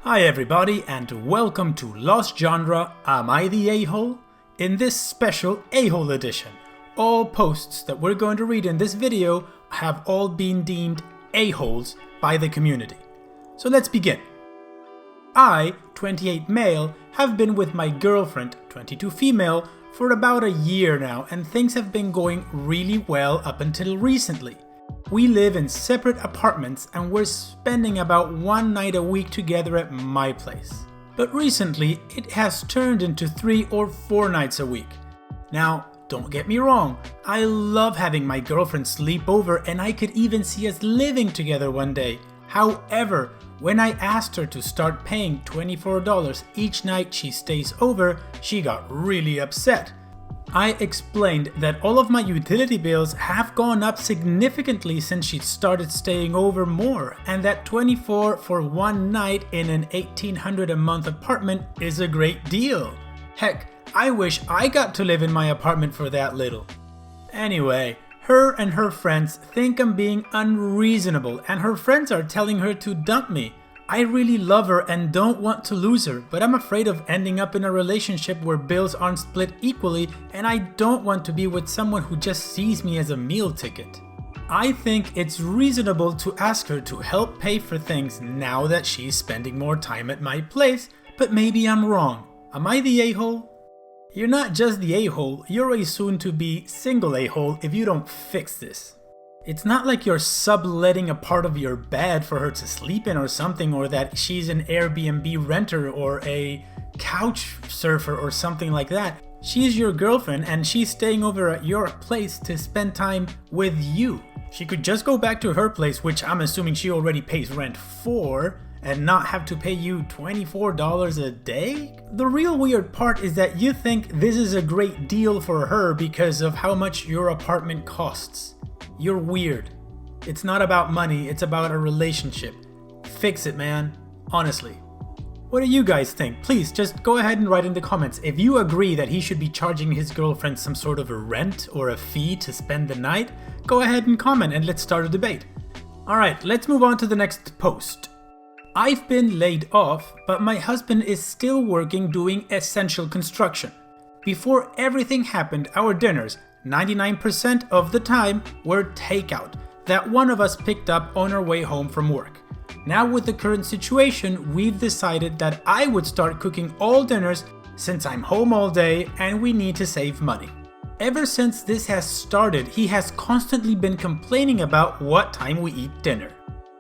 Hi everybody and welcome to Lost Genre, Am I the A-Hole? In this special A-Hole edition, all posts that we're going to read in this video have all been deemed A-Holes by the community. So let's begin. I, 28 male, have been with my girlfriend, 22 female, for about a year now and things have been going really well up until recently. We live in separate apartments and we're spending about one night a week together at my place. But recently, it has turned into 3 or 4 nights a week. Now, don't get me wrong, I love having my girlfriend sleep over and I could even see us living together one day. However, when I asked her to start paying $24 each night she stays over, she got really upset. I explained that all of my utility bills have gone up significantly since she started staying over more, and that $24 for one night in an $1,800 a month apartment is a great deal. Heck, I wish I got to live in my apartment for that little. Anyway, her and her friends think I'm being unreasonable and her friends are telling her to dump me. I really love her and don't want to lose her, but I'm afraid of ending up in a relationship where bills aren't split equally and I don't want to be with someone who just sees me as a meal ticket. I think it's reasonable to ask her to help pay for things now that she's spending more time at my place, but maybe I'm wrong. Am I the a-hole? You're not just the a-hole, you're a soon-to-be single a-hole if you don't fix this. It's not like you're subletting a part of your bed for her to sleep in or something, or that she's an Airbnb renter or a couch surfer or something like that. She's your girlfriend and she's staying over at your place to spend time with you. She could just go back to her place, which I'm assuming she already pays rent for, and not have to pay you $24 a day? The real weird part is that you think this is a great deal for her because of how much your apartment costs. You're weird. It's not about money, it's about a relationship. Fix it, man. Honestly. What do you guys think? Please just go ahead and write in the comments if you agree that he should be charging his girlfriend some sort of a rent or a fee to spend the night. Go ahead and comment and let's start a debate. Alright, let's move on to the next post. I've been laid off, but my husband is still working doing essential construction. Before everything happened, our dinners, 99% of the time, were takeout that one of us picked up on our way home from work. Now with the current situation, we've decided that I would start cooking all dinners since I'm home all day and we need to save money. Ever since this has started, he has constantly been complaining about what time we eat dinner.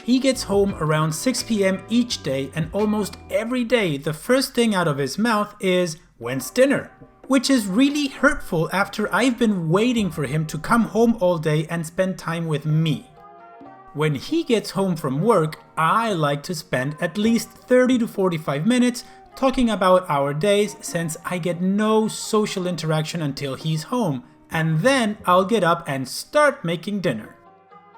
He gets home around 6 p.m. each day and almost every day the first thing out of his mouth is, "When's dinner?" Which is really hurtful after I've been waiting for him to come home all day and spend time with me. When he gets home from work, I like to spend at least 30 to 45 minutes talking about our days since I get no social interaction until he's home, and then I'll get up and start making dinner.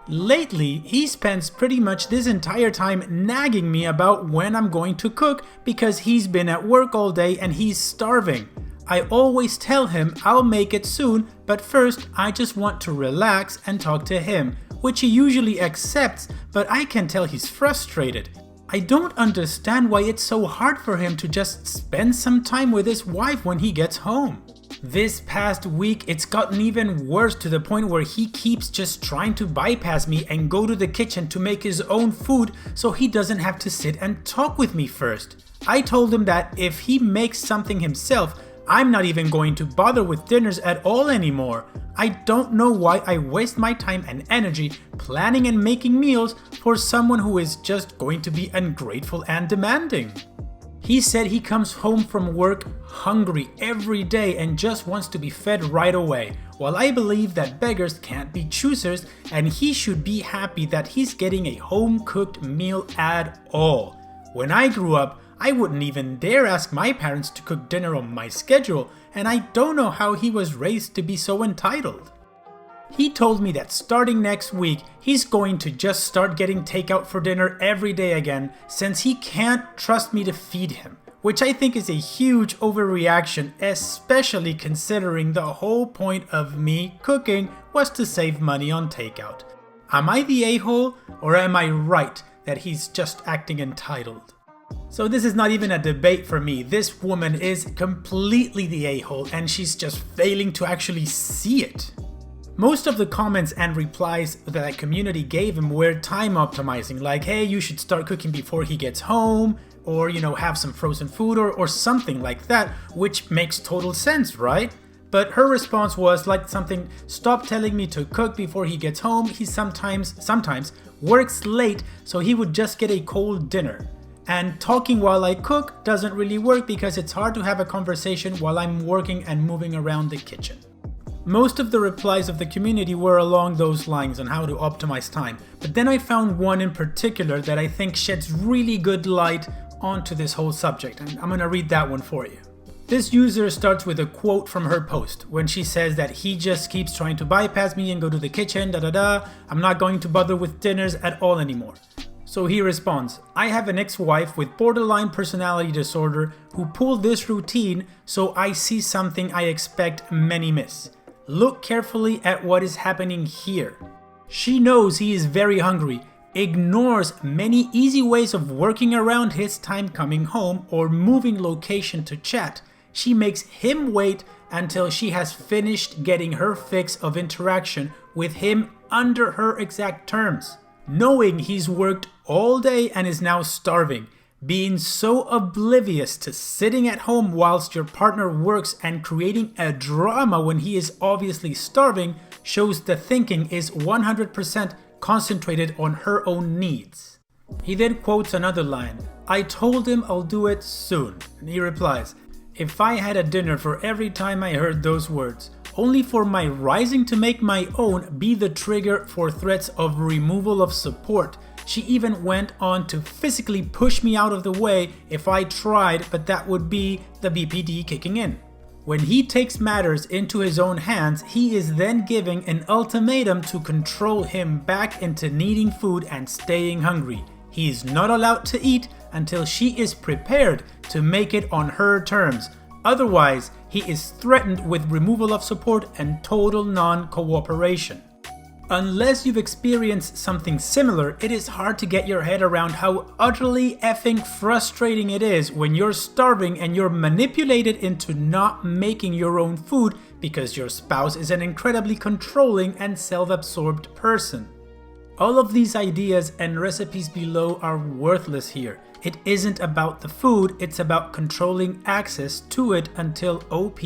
Lately, he spends pretty much this entire time nagging me about when I'm going to cook because he's been at work all day and he's starving. I always tell him I'll make it soon, but first I just want to relax and talk to him, which he usually accepts, but I can tell he's frustrated. I don't understand why it's so hard for him to just spend some time with his wife when he gets home. This past week, it's gotten even worse to the point where he keeps just trying to bypass me and go to the kitchen to make his own food so he doesn't have to sit and talk with me first. I told him that if he makes something himself, I'm not even going to bother with dinners at all anymore. I don't know why I waste my time and energy planning and making meals for someone who is just going to be ungrateful and demanding. He said he comes home from work hungry every day and just wants to be fed right away, while I believe that beggars can't be choosers and he should be happy that he's getting a home-cooked meal at all. When I grew up, I wouldn't even dare ask my parents to cook dinner on my schedule, and I don't know how he was raised to be so entitled. He told me that starting next week, he's going to just start getting takeout for dinner every day again since he can't trust me to feed him, which I think is a huge overreaction, especially considering the whole point of me cooking was to save money on takeout. Am I the a-hole, or am I right that he's just acting entitled? So this is not even a debate for me. This woman is completely the a-hole and she's just failing to actually see it. Most of the comments and replies that the community gave him were time optimizing, like, hey, you should start cooking before he gets home, or, have some frozen food or something like that, which makes total sense, right? But her response was like something, stop telling me to cook before he gets home. He sometimes works late, so he would just get a cold dinner. And talking while I cook doesn't really work because it's hard to have a conversation while I'm working and moving around the kitchen. Most of the replies of the community were along those lines on how to optimize time, but then I found one in particular that I think sheds really good light onto this whole subject, and I'm gonna read that one for you. This user starts with a quote from her post when she says that he just keeps trying to bypass me and go to the kitchen, I'm not going to bother with dinners at all anymore. So he responds, I have an ex-wife with borderline personality disorder who pulled this routine, so I see something I expect many miss. Look carefully at what is happening here. She knows he is very hungry, ignores many easy ways of working around his time coming home or moving location to chat. She makes him wait until she has finished getting her fix of interaction with him under her exact terms. Knowing he's worked all day and is now starving, being so oblivious to sitting at home whilst your partner works and creating a drama when he is obviously starving shows the thinking is 100% concentrated on her own needs. He then quotes another line, I told him I'll do it soon. And he replies, if I had a dinner for every time I heard those words, only for my rising to make my own be the trigger for threats of removal of support. She even went on to physically push me out of the way if I tried, but that would be the BPD kicking in. When he takes matters into his own hands, he is then giving an ultimatum to control him back into needing food and staying hungry. He is not allowed to eat until she is prepared to make it on her terms. Otherwise, he is threatened with removal of support and total non-cooperation. Unless you've experienced something similar, it is hard to get your head around how utterly effing frustrating it is when you're starving and you're manipulated into not making your own food because your spouse is an incredibly controlling and self-absorbed person. All of these ideas and recipes below are worthless here. It isn't about the food, it's about controlling access to it until OP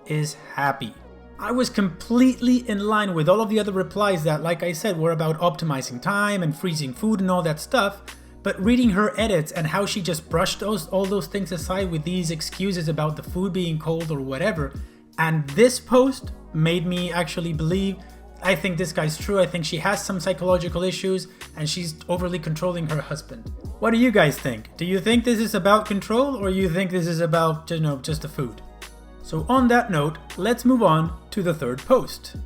is happy. I was completely in line with all of the other replies that, like I said, were about optimizing time and freezing food and all that stuff, but reading her edits and how she just brushed all those things aside with these excuses about the food being cold or whatever, and this post made me actually believe, I think this guy's true. I think she has some psychological issues and she's overly controlling her husband. What do you guys think? Do you think this is about control or you think this is about, just the food? So on that note, let's move on to the third post.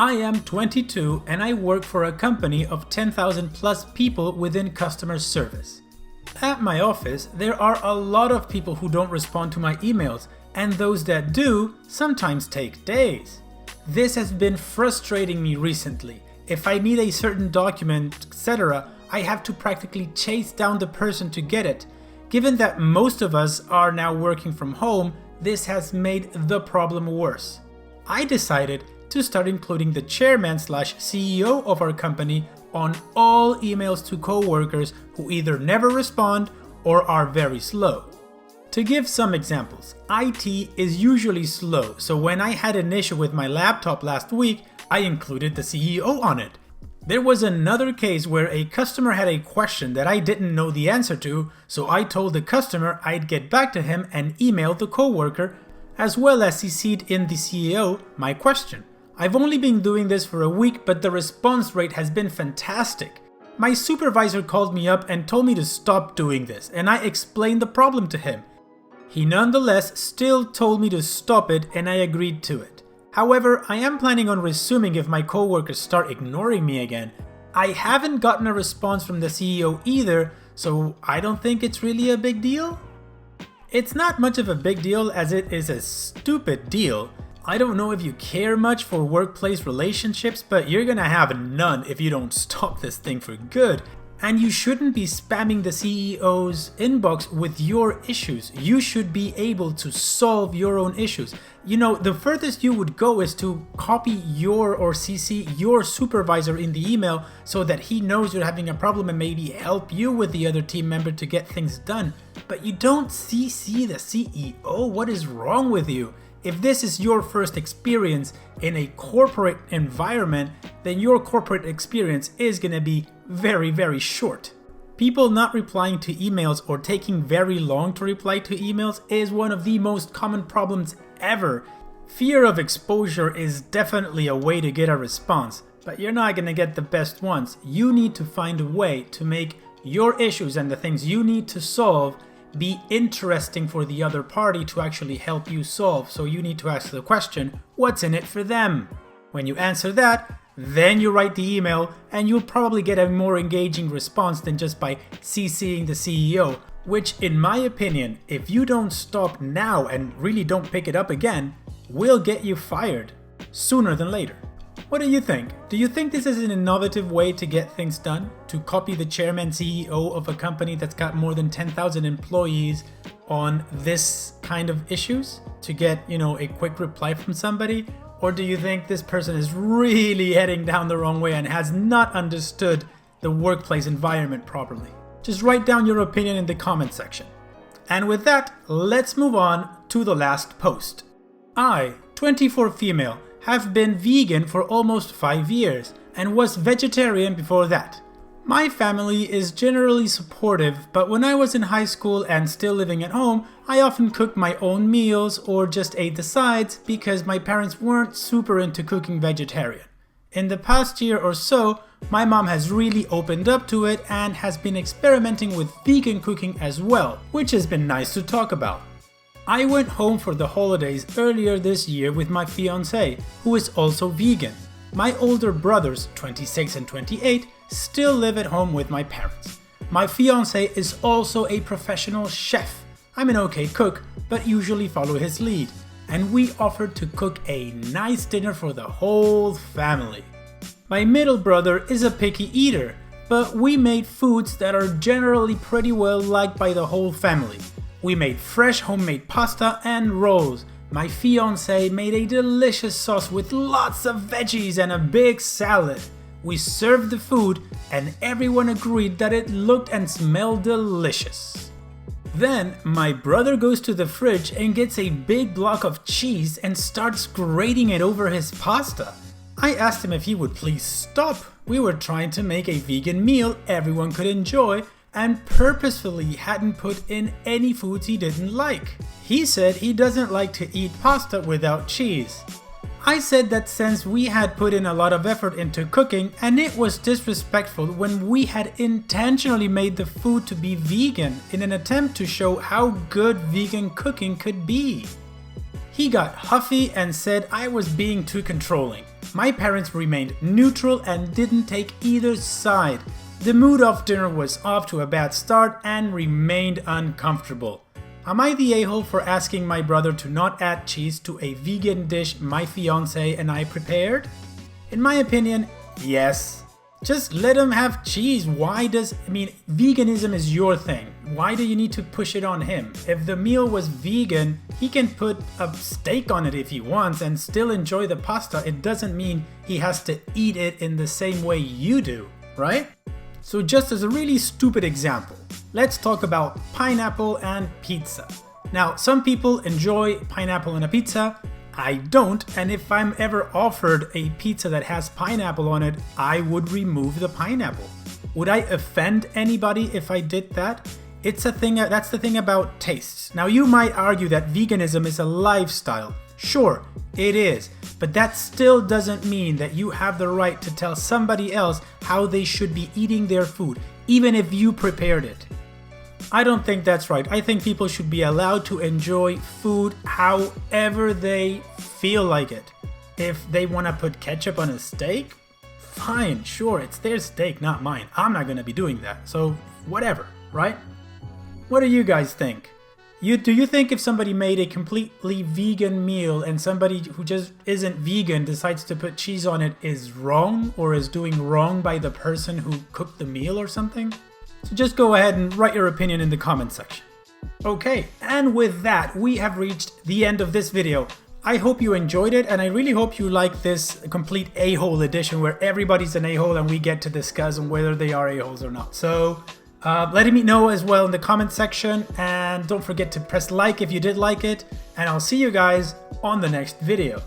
I am 22 and I work for a company of 10,000 plus people within customer service. At my office, there are a lot of people who don't respond to my emails, and those that do sometimes take days. This has been frustrating me recently. If I need a certain document, etc., I have to practically chase down the person to get it. Given that most of us are now working from home, this has made the problem worse. I decided to start including the chairman/CEO of our company on all emails to coworkers who either never respond or are very slow. To give some examples, IT is usually slow, so when I had an issue with my laptop last week, I included the CEO on it. There was another case where a customer had a question that I didn't know the answer to, so I told the customer I'd get back to him and emailed the coworker, as well as CC'd in the CEO my question. I've only been doing this for a week, but the response rate has been fantastic. My supervisor called me up and told me to stop doing this, and I explained the problem to him. He nonetheless still told me to stop it, and I agreed to it. However, I am planning on resuming if my coworkers start ignoring me again. I haven't gotten a response from the CEO either, so I don't think it's really a big deal. It's not much of a big deal as it is a stupid deal. I don't know if you care much for workplace relationships, but you're gonna have none if you don't stop this thing for good. And you shouldn't be spamming the CEO's inbox with your issues. You should be able to solve your own issues. You know, the furthest you would go is to copy your or CC your supervisor in the email so that he knows you're having a problem and maybe help you with the other team member to get things done. But you don't CC the CEO. What is wrong with you? If this is your first experience in a corporate environment, then your corporate experience is going to be very, very short. People not replying to emails or taking very long to reply to emails is one of the most common problems ever. Fear of exposure is definitely a way to get a response, but you're not going to get the best ones. You need to find a way to make your issues and the things you need to solve be interesting for the other party to actually help you solve. So you need to ask the question, what's in it for them? When you answer that, then you write the email and you'll probably get a more engaging response than just by CCing the CEO, which in my opinion, if you don't stop now and really don't pick it up again, will get you fired sooner than later. What do you think? Do you think this is an innovative way to get things done? To copy the chairman CEO of a company that's got more than 10,000 employees on this kind of issues? To get, a quick reply from somebody? Or do you think this person is really heading down the wrong way and has not understood the workplace environment properly? Just write down your opinion in the comment section. And with that, let's move on to the last post. I, 24 female, have been vegan for almost 5 years and was vegetarian before that. My family is generally supportive, but when I was in high school and still living at home, I often cooked my own meals or just ate the sides because my parents weren't super into cooking vegetarian. In the past year or so, my mom has really opened up to it and has been experimenting with vegan cooking as well, which has been nice to talk about. I went home for the holidays earlier this year with my fiancé, who is also vegan. My older brothers, 26 and 28, still live at home with my parents. My fiancé is also a professional chef. I'm an okay cook, but usually follow his lead. And we offered to cook a nice dinner for the whole family. My middle brother is a picky eater, but we made foods that are generally pretty well liked by the whole family. We made fresh homemade pasta and rolls. My fiancé made a delicious sauce with lots of veggies and a big salad. We served the food and everyone agreed that it looked and smelled delicious. Then my brother goes to the fridge and gets a big block of cheese and starts grating it over his pasta. I asked him if he would please stop. We were trying to make a vegan meal everyone could enjoy and purposefully hadn't put in any foods he didn't like. He said he doesn't like to eat pasta without cheese. I said that since we had put in a lot of effort into cooking and it was disrespectful when we had intentionally made the food to be vegan in an attempt to show how good vegan cooking could be. He got huffy and said I was being too controlling. My parents remained neutral and didn't take either side. The mood of dinner was off to a bad start and remained uncomfortable. Am I the a-hole for asking my brother to not add cheese to a vegan dish my fiancé and I prepared? In my opinion, yes. Just let him have cheese. Veganism is your thing. Why do you need to push it on him? If the meal was vegan, he can put a steak on it if he wants and still enjoy the pasta. It doesn't mean he has to eat it in the same way you do, right? So just as a really stupid example, let's talk about pineapple and pizza. Now, some people enjoy pineapple in a pizza. I don't, and if I'm ever offered a pizza that has pineapple on it, I would remove the pineapple. Would I offend anybody if I did that? That's the thing about tastes. Now, you might argue that veganism is a lifestyle. Sure, it is, but that still doesn't mean that you have the right to tell somebody else how they should be eating their food, even if you prepared it. I don't think that's right. I think people should be allowed to enjoy food however they feel like it. If they want to put ketchup on a steak, fine, sure, it's their steak, not mine. I'm not going to be doing that, so whatever, right? What do you guys think? Do you think if somebody made a completely vegan meal and somebody who just isn't vegan decides to put cheese on it is wrong, or is doing wrong by the person who cooked the meal or something? So just go ahead and write your opinion in the comment section. Okay, and with that, we have reached the end of this video. I hope you enjoyed it, and I really hope you like this complete a-hole edition where everybody's an a-hole and we get to discuss on whether they are a-holes or not. So let me know as well in the comment section, and don't forget to press like if you did like it, and I'll see you guys on the next video.